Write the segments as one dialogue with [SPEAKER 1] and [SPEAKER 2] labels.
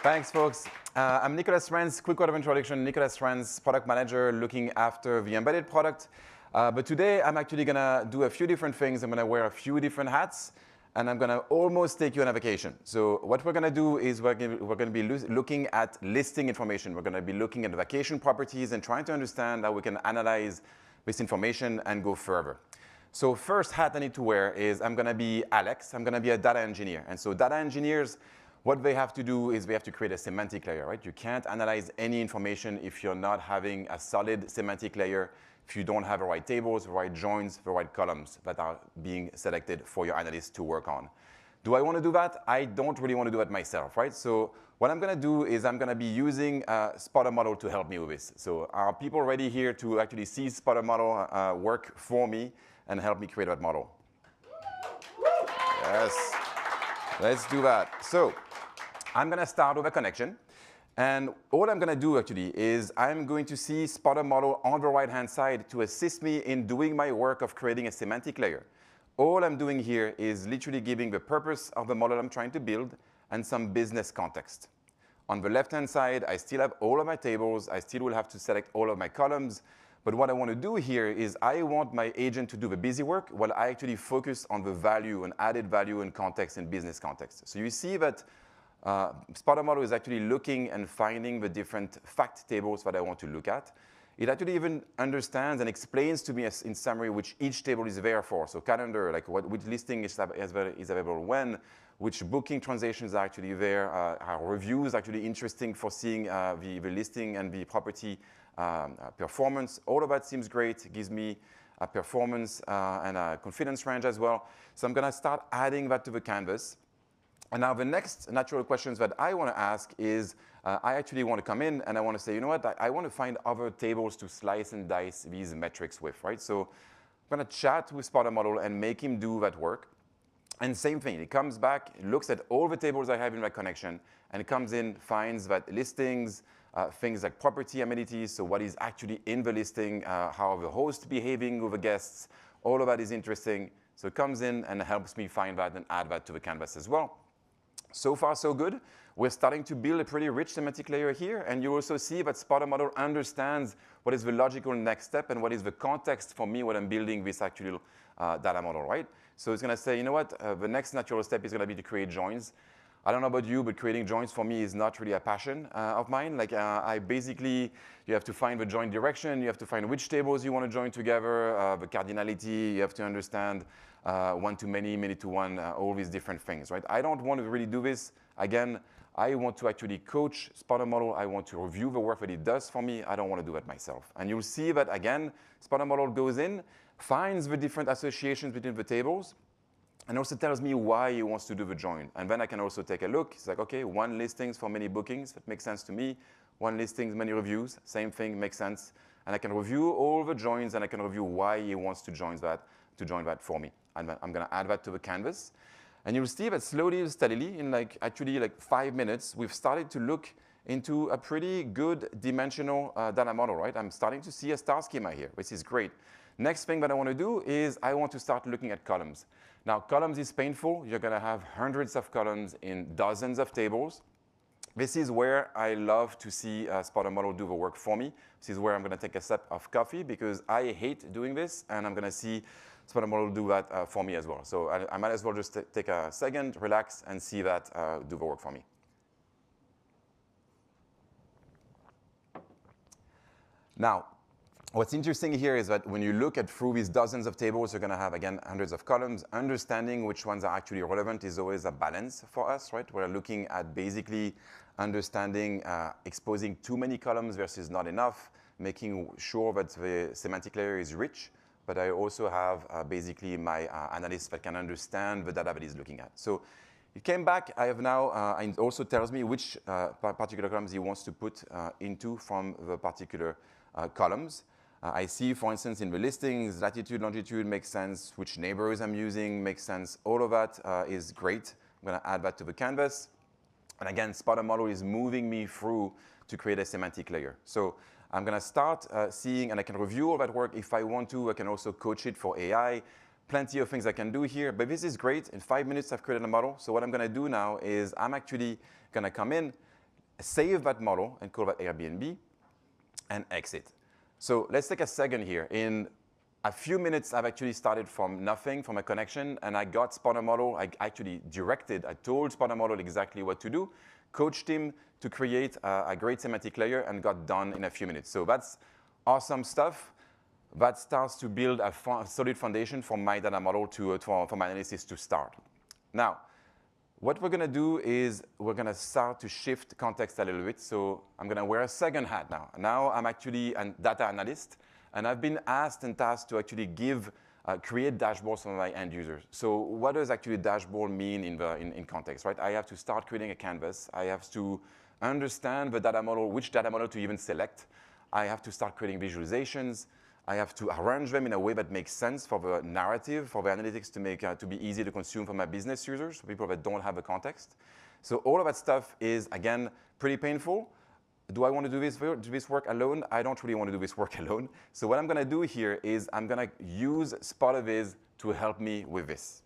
[SPEAKER 1] Thanks, folks. I'm Nicolas Rentz. Quick word of introduction. Nicolas Rentz, product manager looking after the embedded product. But today, I'm actually going to do a few different things. I'm going to wear a few different hats, and I'm going to almost take you on a vacation. So what we're going to do is we're going to be looking at listing information. We're going to be looking at the vacation properties and trying to understand how we can analyze this information and go further. So first hat I need to wear is I'm going to be Alex. I'm going to be a data engineer. And so data engineers, what they have to do is they have to create a semantic layer, right? You can't analyze any information if you're not having a solid semantic layer, if you don't have the right tables, the right joins, the right columns that are being selected for your analysts to work on. Do I want to do that? I don't really want to do it myself, right? So what I'm going to do is I'm going to be using SpotterModel to help me with this. So are people ready here to actually see SpotterModel work for me and help me create that model? Yes. Let's do that. So I'm going to start with a connection. And all I'm going to do actually is I'm going to see SpotterModel on the right-hand side to assist me in doing my work of creating a semantic layer. All I'm doing here is literally giving the purpose of the model I'm trying to build and some business context. On the left-hand side, I still have all of my tables. I still will have to select all of my columns. But what I want to do here is I want my agent to do the busy work while I actually focus on the value and added value and context and business context. So you see that SpotterModel is actually looking and finding the different fact tables that I want to look at. It actually even understands and explains to me in summary which each table is there for. So calendar, like which listing is available when, which booking transactions are actually there, are reviews actually interesting for seeing the listing and the property performance. All of that seems great. It gives me a performance and a confidence range as well. So I'm going to start adding that to the canvas. And now the next natural questions that I want to ask is, I actually want to come in and I want to say, you know what, I want to find other tables to slice and dice these metrics with, right? So I'm going to chat with SpotterModel and make him do that work. And same thing, he comes back, looks at all the tables I have in my connection, and comes in, finds that listings, things like property amenities, so what is actually in the listing, how the host behaving with the guests, all of that is interesting. So it comes in and helps me find that and add that to the canvas as well. So far, so good. We're starting to build a pretty rich semantic layer here, and you also see that SpotterModel understands what is the logical next step and what is the context for me when I'm building this actual data model, right? So it's going to say, you know what, the next natural step is going to be to create joins. I don't know about you, but creating joins for me is not really a passion of mine. Like I basically, you have to find the join direction, you have to find which tables you want to join together, the cardinality, you have to understand one to many, many to one, all these different things, right? I don't want to really do this. Again, I want to actually coach SpotterModel. I want to review the work that it does for me. I don't want to do it myself. And you'll see that, again, SpotterModel goes in, finds the different associations between the tables, and also tells me why he wants to do the join. And then I can also take a look. It's like, OK, one listings for many bookings. That makes sense to me. One listings, many reviews. Same thing, makes sense. And I can review all the joins, and I can review why he wants to join that for me. And I'm going to add that to the canvas. And you'll see that slowly and steadily, in actually 5 minutes, we've started to look into a pretty good dimensional data model, right? I'm starting to see a star schema here, which is great. Next thing that I want to do is I want to start looking at columns. Now, columns is painful. You're going to have hundreds of columns in dozens of tables. This is where I love to see SpotterModel do the work for me. This is where I'm going to take a sip of coffee because I hate doing this, and I'm going to see SpotterModel do that for me as well. So I might as well just take a second, relax, and see that do the work for me. Now, what's interesting here is that when you look at through these dozens of tables, you're going to have, again, hundreds of columns. Understanding which ones are actually relevant is always a balance for us, right? We're looking at basically understanding exposing too many columns versus not enough, making sure that the semantic layer is rich. But I also have basically my analyst that can understand the data that he's looking at. So it came back. I have now, and also tells me which particular columns he wants to put into from the particular columns. I see, for instance, in the listings, latitude, longitude makes sense. Which neighbors I'm using makes sense. All of that is great. I'm going to add that to the canvas. And again, SpotterModel is moving me through to create a semantic layer. So I'm going to start seeing, and I can review all that work if I want to. I can also coach it for AI. Plenty of things I can do here. But this is great. In 5 minutes, I've created a model. So what I'm going to do now is I'm actually going to come in, save that model and call that Airbnb, and exit. So let's take a second here. In a few minutes, I've actually started from nothing, from a connection, and I got SpotterModel. I actually I told SpotterModel exactly what to do, coached him to create a great semantic layer, and got done in a few minutes. So that's awesome stuff. That starts to build a solid foundation for my data model for my analysis to start. Now, what we're going to do is we're going to start to shift context a little bit. So I'm going to wear a second hat now. Now I'm actually a data analyst, and I've been asked and tasked to actually create dashboards for my end users. So what does actually dashboard mean in context, right? I have to start creating a canvas. I have to understand the data model, which data model to even select. I have to start creating visualizations. I have to arrange them in a way that makes sense for the narrative, for the analytics to be easy to consume for my business users, for people that don't have the context. So all of that stuff is, again, pretty painful. Do I want to do this work alone? I don't really want to do this work alone. So what I'm going to do here is I'm going to use SpotterViz to help me with this.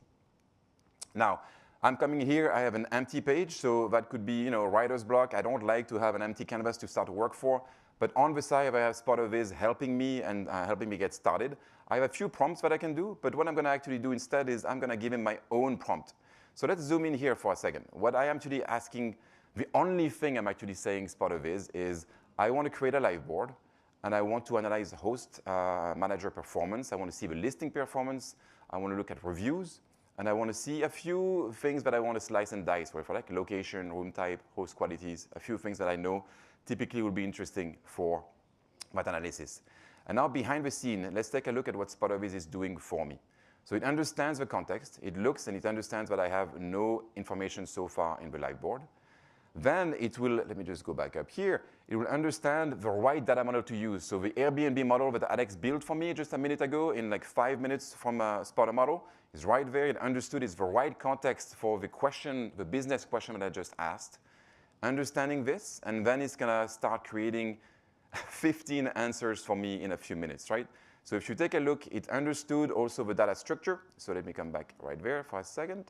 [SPEAKER 1] Now, I'm coming here. I have an empty page, so that could be writer's block. I don't like to have an empty canvas to start work for. But on the side, I have SpotterViz helping me and helping me get started. I have a few prompts that I can do, but what I'm going to actually do instead is I'm going to give him my own prompt. So let's zoom in here for a second. What I am actually asking, the only thing I'm actually saying SpotterViz is I want to create a live board, and I want to analyze host manager performance. I want to see the listing performance. I want to look at reviews, and I want to see a few things that I want to slice and dice with, like location, room type, host qualities, a few things that I know typically will be interesting for that analysis. And now behind the scene, let's take a look at what SpotterViz is doing for me. So it understands the context. It looks and it understands that I have no information so far in the live board. Then it will, let me just go back up here, it will understand the right data model to use. So the Airbnb model that Alex built for me just a minute ago in like 5 minutes from SpotterModel is right there. It understood it's the right context for the question, the business question that I just asked. Understanding this, and then it's going to start creating 15 answers for me in a few minutes, right? So if you take a look, it understood also the data structure. So let me come back right there for a second.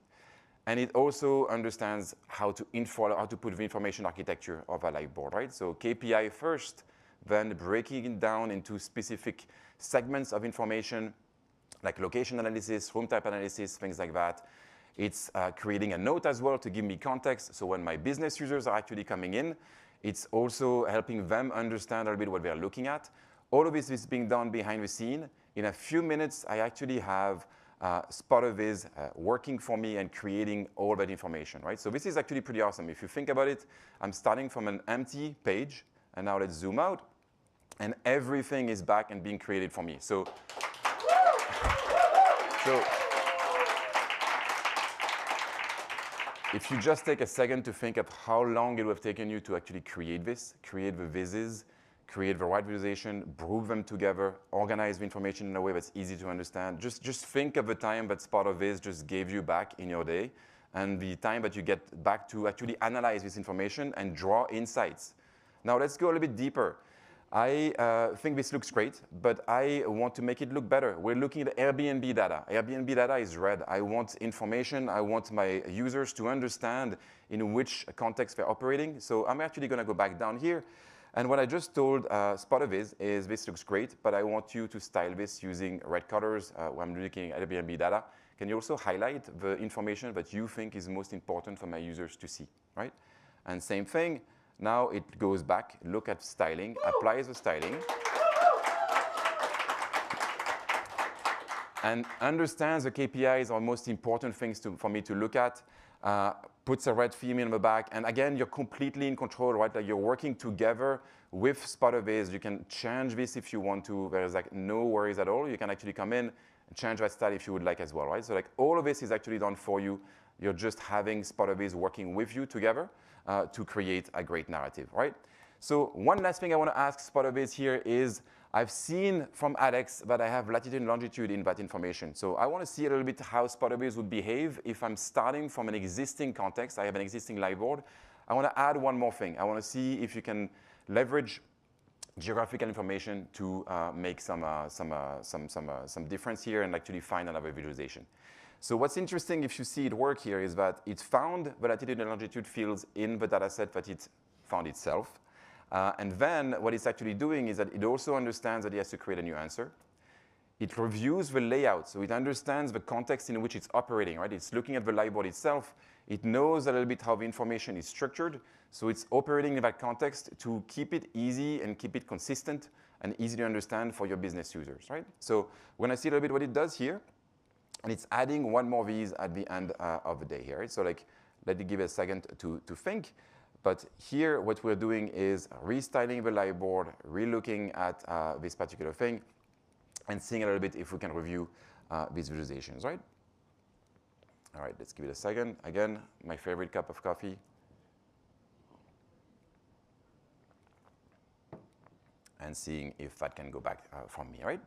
[SPEAKER 1] And it also understands how to put the information architecture of a live board, right? So KPI first, then breaking it down into specific segments of information, like location analysis, room type analysis, things like that. It's creating a note as well to give me context. So when my business users are actually coming in, it's also helping them understand a little bit what they're looking at. All of this is being done behind the scene. In a few minutes, I actually have SpotterViz working for me and creating all that information, right? So this is actually pretty awesome. If you think about it, I'm starting from an empty page, and now let's zoom out, and everything is back and being created for me. So if you just take a second to think of how long it would have taken you to actually create this, create the vizes, create the right visualization, group them together, organize the information in a way that's easy to understand. Just think of the time that SpotterViz just gave you back in your day and the time that you get back to actually analyze this information and draw insights. Now let's go a little bit deeper. I think this looks great, but I want to make it look better. We're looking at Airbnb data. Airbnb data is red. I want information. I want my users to understand in which context they're operating. So I'm actually going to go back down here. And what I just told SpotterViz is this looks great, but I want you to style this using red colors when I'm looking at Airbnb data. Can you also highlight the information that you think is most important for my users to see, right? And same thing. Now it goes back, look at styling, applies the styling, and understands the KPIs are most important things for me to look at, puts a red theme in the back, and again, you're completely in control, right? Like you're working together with SpotterViz. You can change this if you want to. There's like no worries at all. You can actually come in and change that style if you would like as well, right? So like all of this is actually done for you. You're just having SpotterViz working with you together to create a great narrative, right? So one last thing I want to ask SpotterViz here is, I've seen from Alex that I have latitude and longitude in that information. So I want to see a little bit how SpotterViz would behave if I'm starting from an existing context. I have an existing live board. I want to add one more thing. I want to see if you can leverage geographical information to make some difference here and actually find another visualization. So what's interesting if you see it work here is that it found the latitude and longitude fields in the data set that it found itself. And then what it's actually doing is that it also understands that it has to create a new answer. It reviews the layout, so it understands the context in which it's operating, right? It's looking at the live board itself. It knows a little bit how the information is structured, so it's operating in that context to keep it easy and keep it consistent and easy to understand for your business users, right? So we're going to see a little bit what it does here, and it's adding one more V's at the end of the day here, right? So like, let me give it a second to think. But here, what we're doing is restyling the live board, relooking at this particular thing, and seeing a little bit if we can review these visualizations, right? All right, let's give it a second. Again, my favorite cup of coffee. And seeing if that can go back from me, right?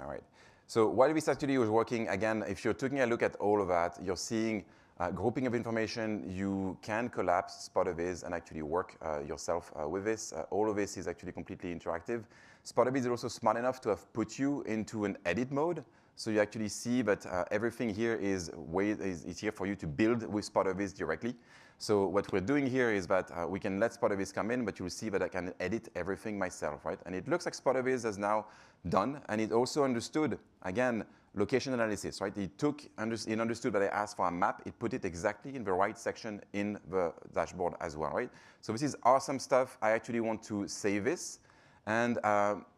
[SPEAKER 1] All right. So while this actually was working, again, if you're taking a look at all of that, you're seeing grouping of information. You can collapse SpotterViz and actually work yourself with this. All of this is actually completely interactive. SpotterViz is also smart enough to have put you into an edit mode. So you actually see that everything here is here for you to build with SpotterViz directly. So what we're doing here is that we can let SpotterViz come in, but you'll see that I can edit everything myself, right? And it looks like SpotterViz has now done, and it also understood, again, location analysis, right? It understood that I asked for a map. It put it exactly in the right section in the dashboard as well, right? So this is awesome stuff. I actually want to save this. And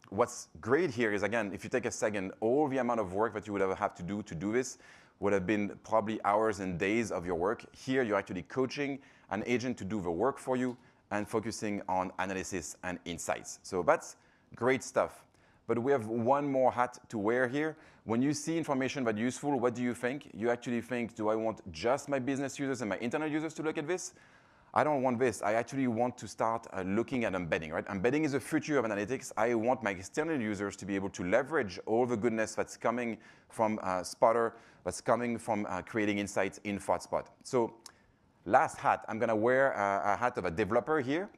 [SPEAKER 1] what's great here is, again, if you take a second, all the amount of work that you would have to do this would have been probably hours and days of your work. Here, you're actually coaching an agent to do the work for you and focusing on analysis and insights. So that's great stuff. But we have one more hat to wear here. When you see information that's useful, what do you think? You actually think, do I want just my business users and my internal users to look at this? I don't want this. I actually want to start looking at embedding, right? Embedding is the future of analytics. I want my external users to be able to leverage all the goodness that's coming from Spotter, that's coming from creating insights in ThoughtSpot. So last hat, I'm going to wear a hat of a developer here.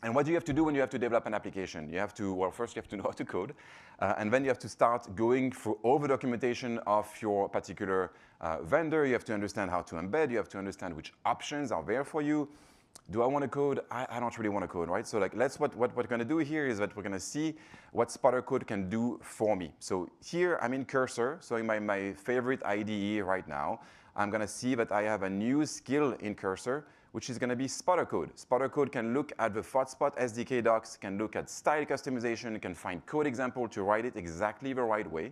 [SPEAKER 1] And what do you have to do when you have to develop an application? You have to, well, first you have to know how to code, and then you have to start going through all the documentation of your particular vendor. You have to understand how to embed. You have to understand which options are there for you. Do I want to code? I don't really want to code, right? So like, what we're going to do here is that we're going to see what SpotterCode can do for me. So here I'm in Cursor, so in my favorite IDE right now. I'm going to see that I have a new skill in Cursor, which is going to be SpotterCode. SpotterCode can look at the ThoughtSpot SDK docs, can look at style customization, can find code example to write it exactly the right way.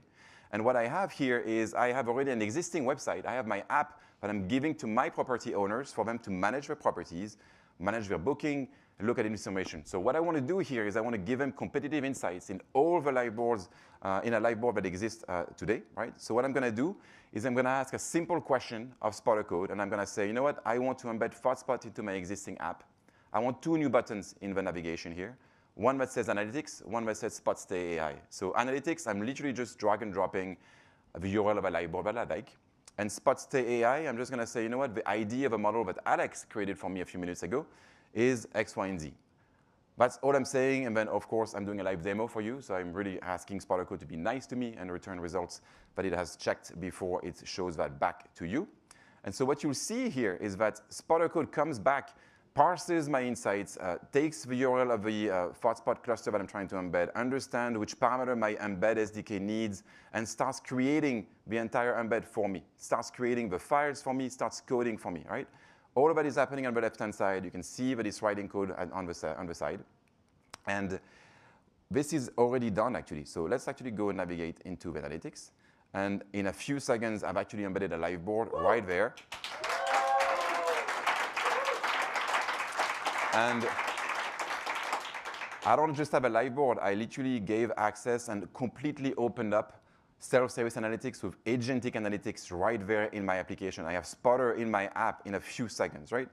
[SPEAKER 1] And what I have here is I have already an existing website. I have my app that I'm giving to my property owners for them to manage their properties, manage their booking, look at information. So what I want to do here is I want to give them competitive insights in all the live boards, in a live board that exists today, right? So what I'm going to do is I'm going to ask a simple question of SpotterCode, and I'm going to say, you know what? I want to embed ThoughtSpot into my existing app. I want 2 new buttons in the navigation here. One that says Analytics, one that says SpotterCode AI. So Analytics, I'm literally just drag and dropping the URL of a live board that I like. And SpotterCode AI, I'm just going to say, you know what? The ID of a model that Alex created for me a few minutes ago is X, Y, and Z. That's all I'm saying, and then, of course, I'm doing a live demo for you, so I'm really asking SpotterCode to be nice to me and return results that it has checked before it shows that back to you. And so what you'll see here is that SpotterCode comes back, parses my insights, takes the URL of the ThoughtSpot cluster that I'm trying to embed, understand which parameter my embed SDK needs, and starts creating the entire embed for me, starts creating the files for me, starts coding for me, right? All of that is happening on the left-hand side. You can see that it's writing code on the side. And this is already done, actually. So let's actually go and navigate into the analytics. And in a few seconds, I've actually embedded a live board right there. And I don't just have a live board. I literally gave access and completely opened up self-service analytics with agentic analytics right there in my application. I have Spotter in my app in a few seconds, right?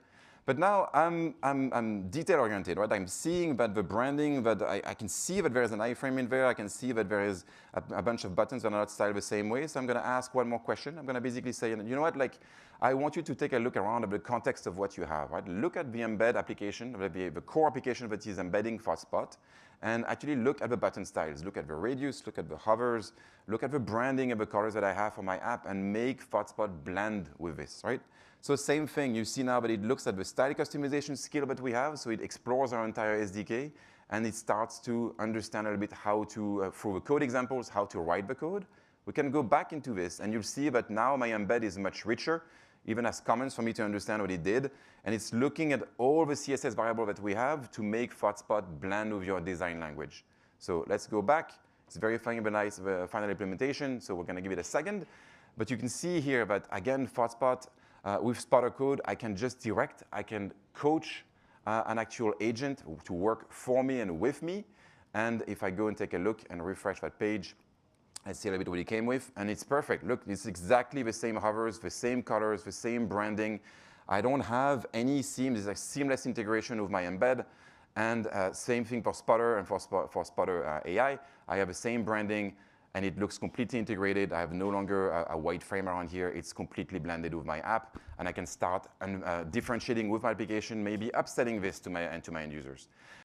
[SPEAKER 1] But now I'm detail-oriented, right? I'm seeing that the branding, that I can see that there is an iframe in there. I can see that there is a bunch of buttons that are not styled the same way. So I'm going to ask one more question. I'm going to basically say, you know what? Like, I want you to take a look around at the context of what you have, right? Look at the embed application, the core application that is embedding ThoughtSpot, and actually look at the button styles, look at the radius, look at the hovers, look at the branding of the colors that I have for my app, and make ThoughtSpot blend with this, right? So same thing, you see now that it looks at the style customization skill that we have, so it explores our entire SDK, and it starts to understand a little bit how to, through the code examples, how to write the code. We can go back into this, and you'll see that now my embed is much richer, even as comments for me to understand what it did. And it's looking at all the CSS variables that we have to make ThoughtSpot blend with your design language. So let's go back. It's verifying the nice final implementation, so we're going to give it a second. But you can see here that, again, ThoughtSpot, with SpotterCode, I can just direct, I can coach an actual agent to work for me and with me. And if I go and take a look and refresh that page, I see a little bit what it came with, and it's perfect. Look, it's exactly the same hovers, the same colors, the same branding. I don't have any seams. It's a seamless integration with my embed. And same thing for Spotter and for Spotter AI. I have the same branding, and it looks completely integrated. I have no longer a white frame around here. It's completely blended with my app, and I can start differentiating with my application, maybe upselling this to my end users.